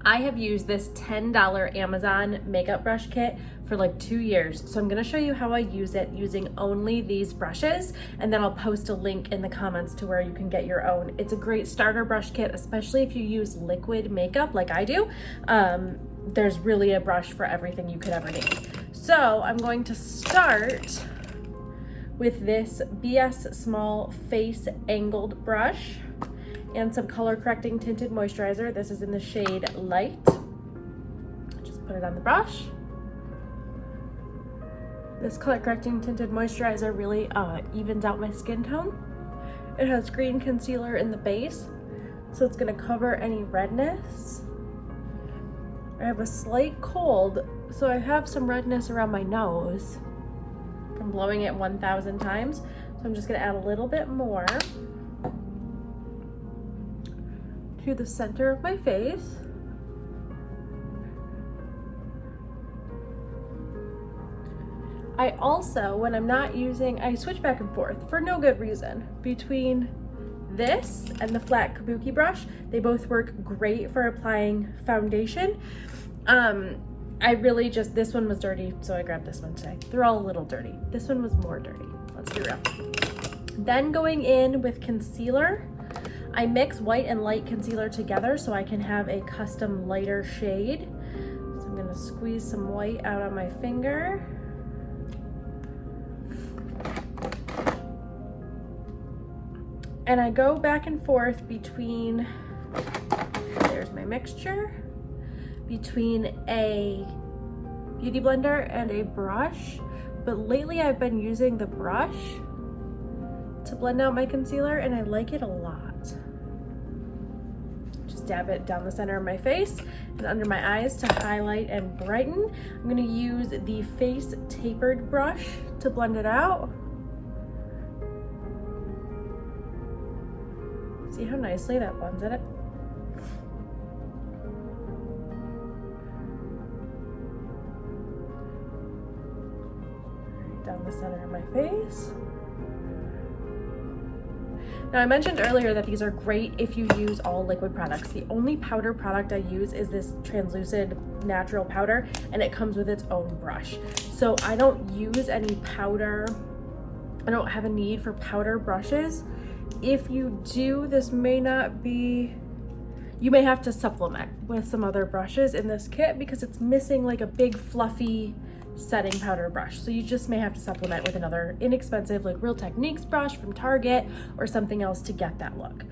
I have used this $10 Amazon makeup brush kit for like 2 years. So I'm gonna show you how I use it using only these brushes, and then I'll post a link in the comments to where you can get your own. It's a great starter brush kit, especially if you use liquid makeup like I do. There's really a brush for everything you could ever need. So I'm going to start with this BS Small Face Angled Brush and some color correcting tinted moisturizer. This is in the shade Light. Just put it on the brush. This color correcting tinted moisturizer really evens out my skin tone. It has green concealer in the base, so it's gonna cover any redness. I have a slight cold, so I have some redness around my nose from blowing it 1,000 times. So I'm just gonna add a little bit more to the center of my face. I also, when I'm not using, I switch back and forth for no good reason between this and the flat kabuki brush. They both work great for applying foundation. I really just, this one was dirty, so I grabbed this one today. They're all a little dirty. This one was more dirty, let's be real. Then going in with concealer, I mix white and light concealer together so I can have a custom lighter shade. So I'm gonna squeeze some white out on my finger. And I go back and forth between, there's my mixture, between a beauty blender and a brush. But lately I've been using the brush to blend out my concealer, and I like it a lot. Just dab it down the center of my face and under my eyes to highlight and brighten. I'm gonna use the Face Tapered brush to blend it out. See how nicely that blends it? Down the center of my face. Now I mentioned earlier that these are great if you use all liquid products. The only powder product I use is this translucent natural powder, and it comes with its own brush. So I don't use any powder. I don't have a need for powder brushes. If you do, this may not be, you may have to supplement with some other brushes in this kit because it's missing like a big fluffy setting powder brush. So you just may have to supplement with another inexpensive like Real Techniques brush from Target or something else to get that look.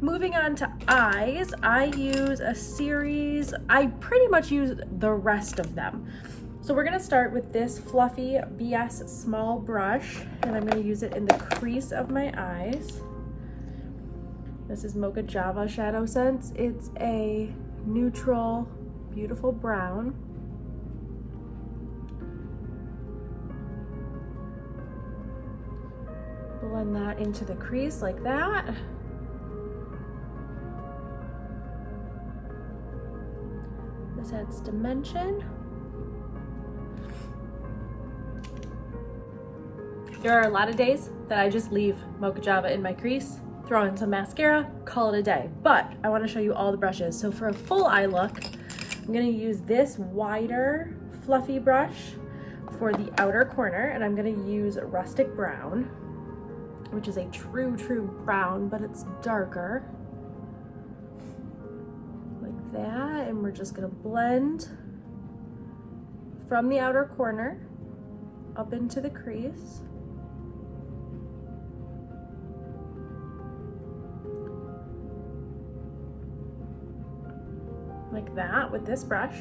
Moving on to eyes, I use a series, I pretty much use the rest of them. So we're gonna start with this fluffy BS Small brush, and I'm gonna use it in the crease of my eyes. This is Mocha Java Shadow Sense. It's a neutral, beautiful brown. Blend that into the crease like that. This adds dimension. There are a lot of days that I just leave Mocha Java in my crease, throw in some mascara, call it a day. But I want to show you all the brushes. So for a full eye look, I'm going to use this wider fluffy brush for the outer corner, and I'm going to use Rustic Brown, which is a true brown, but it's darker. Like that, and we're just going to blend from the outer corner up into the crease. Like that with this brush.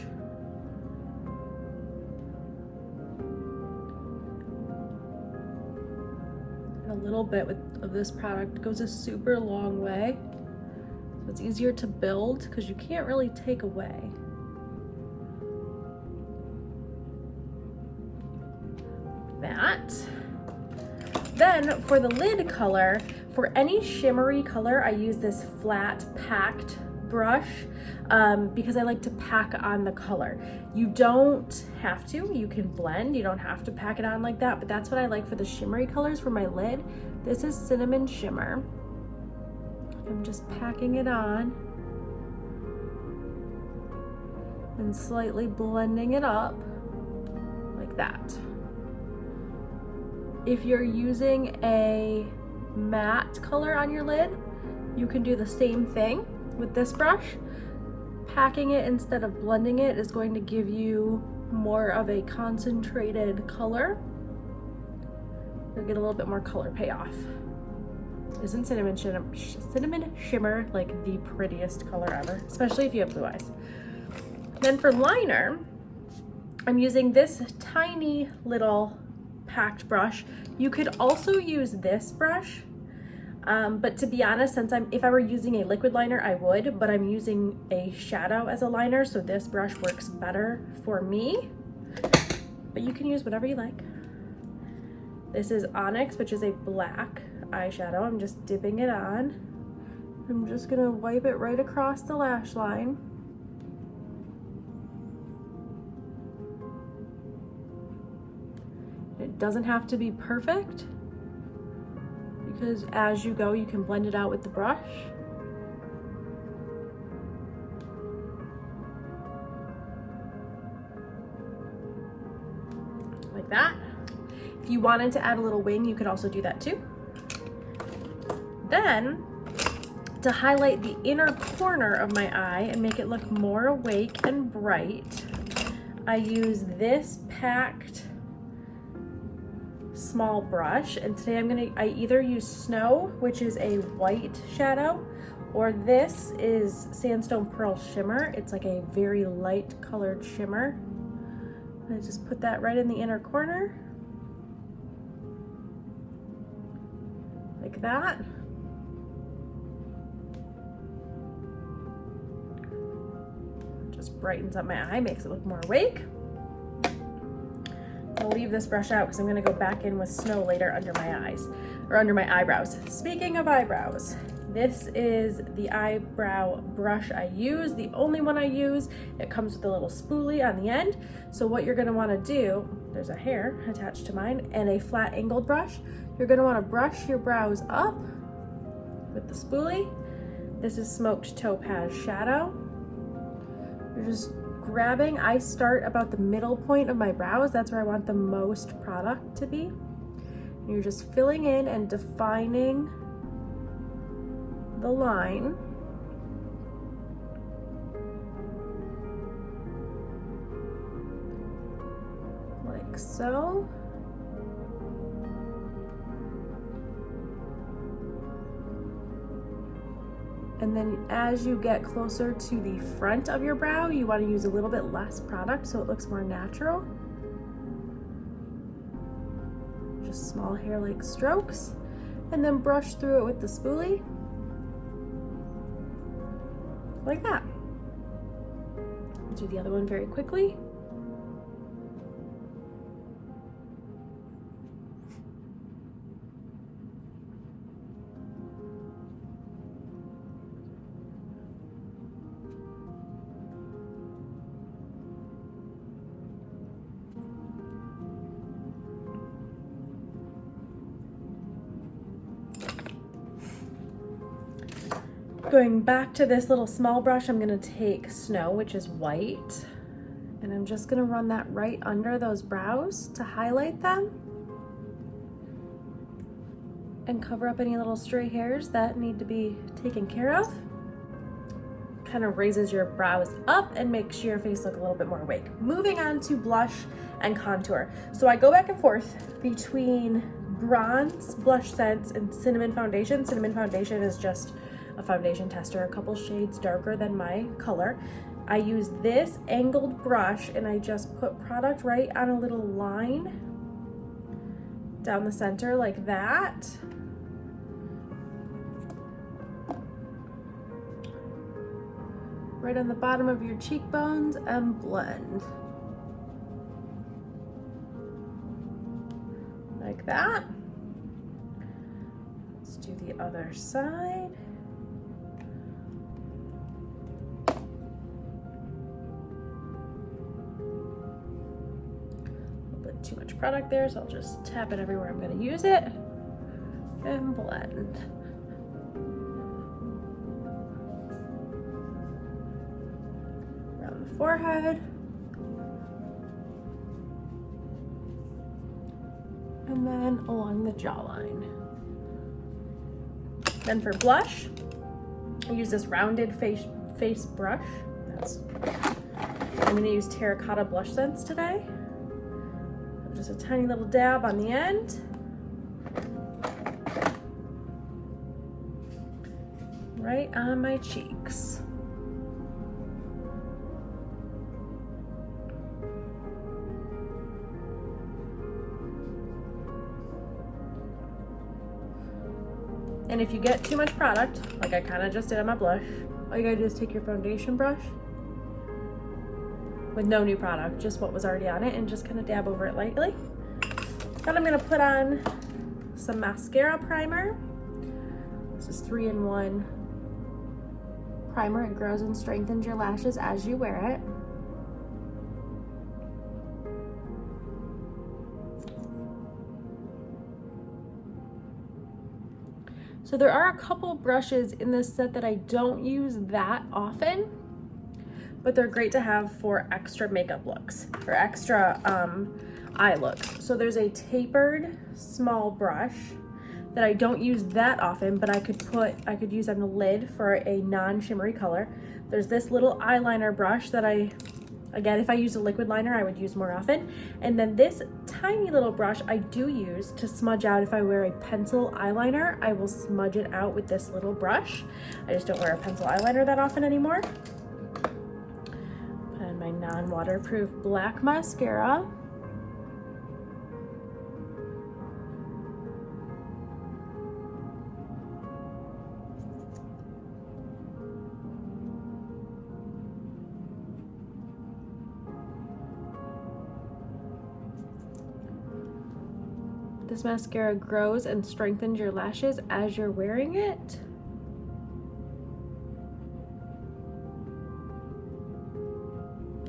And a little bit of this product goes a super long way. So it's easier to build because you can't really take away. That. Then for the lid color, for any shimmery color, I use this flat packed brush because I like to pack on the color. You don't have to, you can blend, you don't have to pack it on like that, but that's what I like for the shimmery colors for my lid. This is Cinnamon Shimmer. I'm just packing it on. and slightly blending it up like that. If you're using a matte color on your lid, you can do the same thing with this brush. Packing it instead of blending it is going to give you more of a concentrated color. You'll get a little bit more color payoff. Isn't cinnamon shimmer like the prettiest color ever, especially if you have blue eyes? Then for liner, I'm using this tiny little packed brush. You could also use this brush, but to be honest, if I were using a liquid liner, I would, but I'm using a shadow as a liner, so this brush works better for me, but you can use whatever you like. This is Onyx, which is a black eyeshadow. I'm just dipping it on. I'm just gonna wipe it right across the lash line. It doesn't have to be perfect, because as you go, you can blend it out with the brush. Like that. If you wanted to add a little wing, you could also do that too. Then, to highlight the inner corner of my eye and make it look more awake and bright, I use this packed small brush, and today I either use Snow, which is a white shadow, or this is Sandstone Pearl Shimmer. It's like a very light colored shimmer. I just put that right in the inner corner, like that. Just brightens up my eye, makes it look more awake. I'll leave this brush out because I'm gonna go back in with Snow later under my eyes, or under my eyebrows. Speaking of eyebrows, this is the eyebrow brush I use, the only one I use. It comes with a little spoolie on the end. So what you're gonna wanna do, there's a hair attached to mine, and a flat angled brush. You're gonna wanna brush your brows up with the spoolie. This is Smoked Topaz Shadow. You're just grabbing, I start about the middle point of my brows. That's where I want the most product to be. You're just filling in and defining the line. Like so. And then as you get closer to the front of your brow, you want to use a little bit less product so it looks more natural. Just small hair-like strokes, and then brush through it with the spoolie. Like that. Do the other one very quickly. Going back to this little small brush, I'm gonna take Snow, which is white, and I'm just gonna run that right under those brows to highlight them and cover up any little stray hairs that need to be taken care of. Kind of raises your brows up and makes your face look a little bit more awake. Moving on to blush and contour. So I go back and forth between Bronze Blush Scents and Cinnamon Foundation. Cinnamon Foundation is just a foundation tester, a couple shades darker than my color. I use this angled brush and I just put product right on a little line down the center like that. Right on the bottom of your cheekbones and blend. Like that. Let's do the other side. Too much product there, so I'll just tap it everywhere I'm going to use it and blend. Around on the forehead. And then along the jawline. Then for blush, I use this rounded face brush. I'm gonna use Terracotta Blush Scents today. Just a tiny little dab on the end. Right on my cheeks. And if you get too much product, like I kind of just did on my blush, all you gotta do is take your foundation brush with no new product, just what was already on it, and just kind of dab over it lightly. Then I'm gonna put on some mascara primer. This is 3-in-1 primer. It grows and strengthens your lashes as you wear it. So there are a couple brushes in this set that I don't use that often, but they're great to have for extra makeup looks or extra eye looks. So there's a tapered small brush that I don't use that often, but I could use on the lid for a non-shimmery color. There's this little eyeliner brush that again, if I use a liquid liner, I would use more often. And then this tiny little brush I do use to smudge out. If I wear a pencil eyeliner, I will smudge it out with this little brush. I just don't wear a pencil eyeliner that often anymore. Put on my non-waterproof black mascara. This mascara grows and strengthens your lashes as you're wearing it.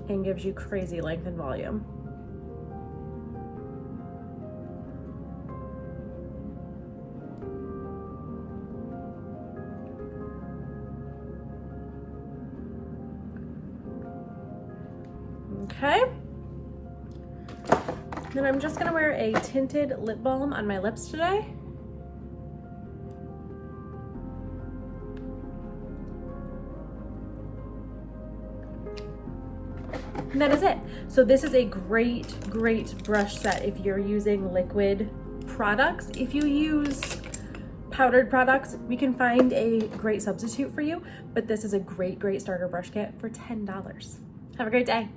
And gives you crazy length and volume. Okay. Then I'm just gonna wear a tinted lip balm on my lips today. And that is it. So this is a great brush set if you're using liquid products. If you use powdered products, we can find a great substitute for you, but this is a great starter brush kit for $10. Have a great day.